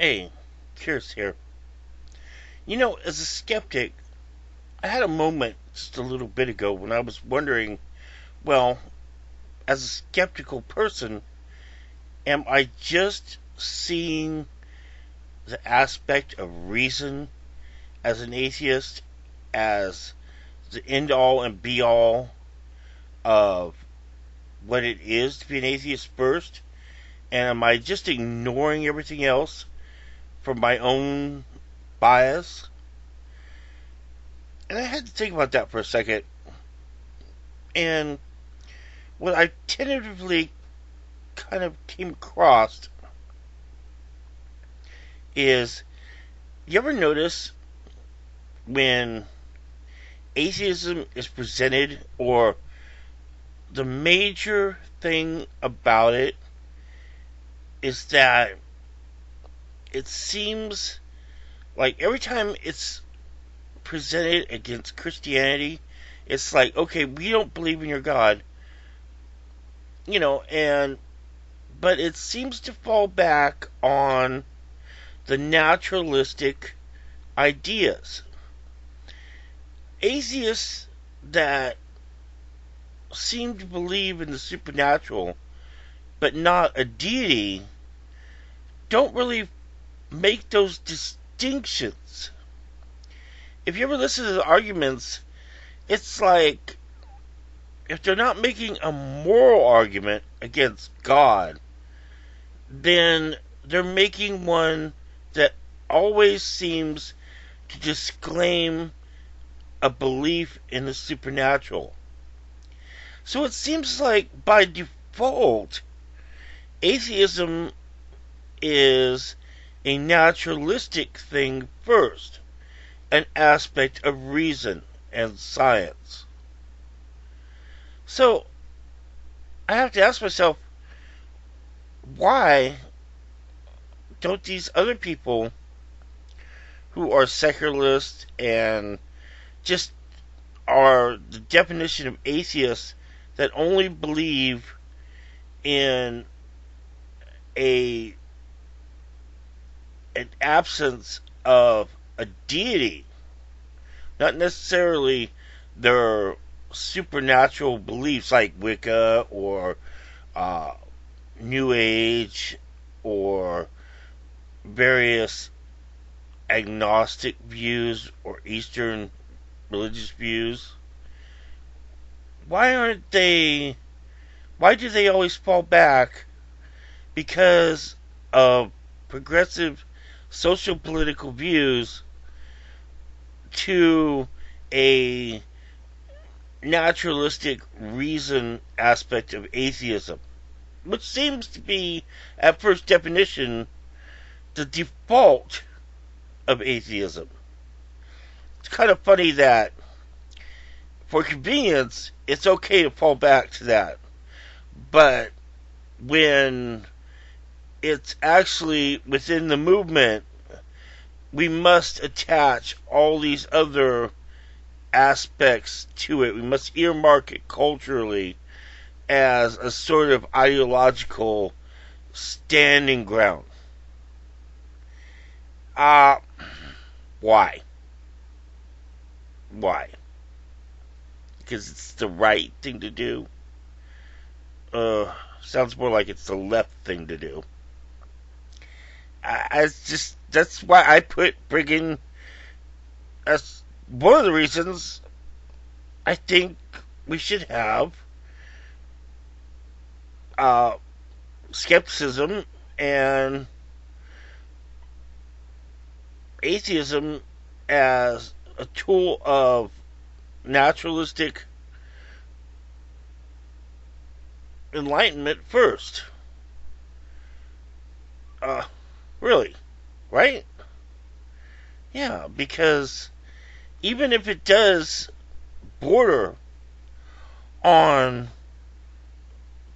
Hey, Curious here. As a skeptic, I had a moment just a little bit ago when I was wondering, well, as a skeptical person, am I just seeing the aspect of reason as an atheist as the end all and be all of what it is to be an atheist first? And am I just ignoring everything else for my own bias? And I had to think about that for a second. And what I tentatively kind of came across is, you ever notice when atheism is presented, or the major thing about it is that it seems like every time it's presented against Christianity, it's like, okay, we don't believe in your God, and but it seems to fall back on the naturalistic ideas. Atheists that seem to believe in the supernatural, but not a deity, don't really make those distinctions. If you ever listen to the arguments, it's like, if they're not making a moral argument against God, then they're making one that always seems to disclaim a belief in the supernatural. So it seems like by default, atheism is a naturalistic thing first, an aspect of reason and science. So I have to ask myself, why don't these other people who are secularists and just are the definition of atheists that only believe in a an absence of a deity, not necessarily their supernatural beliefs like Wicca or uh, New Age or various agnostic views or Eastern religious views? Why do they always fall back because of progressive social political views to a naturalistic reason aspect of atheism, which seems to be, at first definition, the default of atheism? It's kind of funny that, for convenience, it's okay to fall back to that. But when it's actually within the movement, we must attach all these other aspects to it. We must earmark it culturally as a sort of ideological standing ground. Uh, why? Why? Because it's the right thing to do? Sounds more like it's the left thing to do. That's why I put Brigham as one of the reasons I think we should have uh, skepticism and atheism as a tool of naturalistic enlightenment first. Uh, really, right? Yeah, because even if it does border on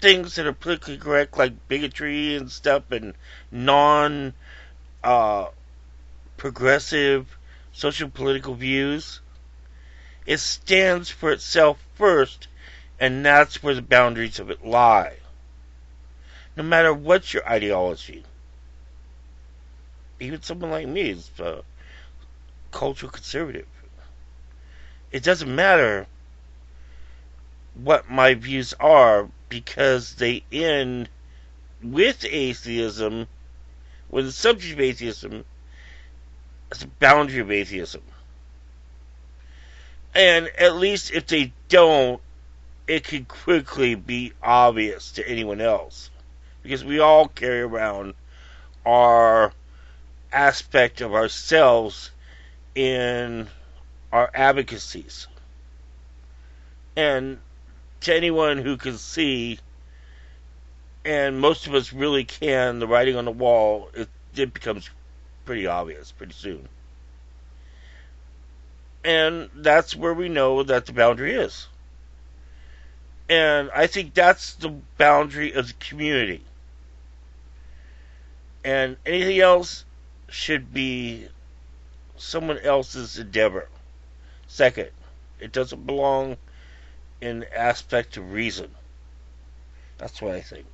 things that are politically correct, like bigotry and stuff, and non uh, progressive social political views, it stands for itself first, and that's where the boundaries of it lie. No matter what your ideology. even someone like me is cultural conservative. It doesn't matter what my views are because they end with atheism, with the subject of atheism, as a boundary of atheism. And at least if they don't, it can quickly be obvious to anyone else. Because we all carry around our aspect of ourselves in our advocacies. And to anyone who can see, and most of us really can, the writing on the wall, it becomes pretty obvious pretty soon. And that's where we know that the boundary is. And I think that's the boundary of the community. And anything else should be someone else's endeavor. Second, it doesn't belong in the aspect of reason. That's what I think.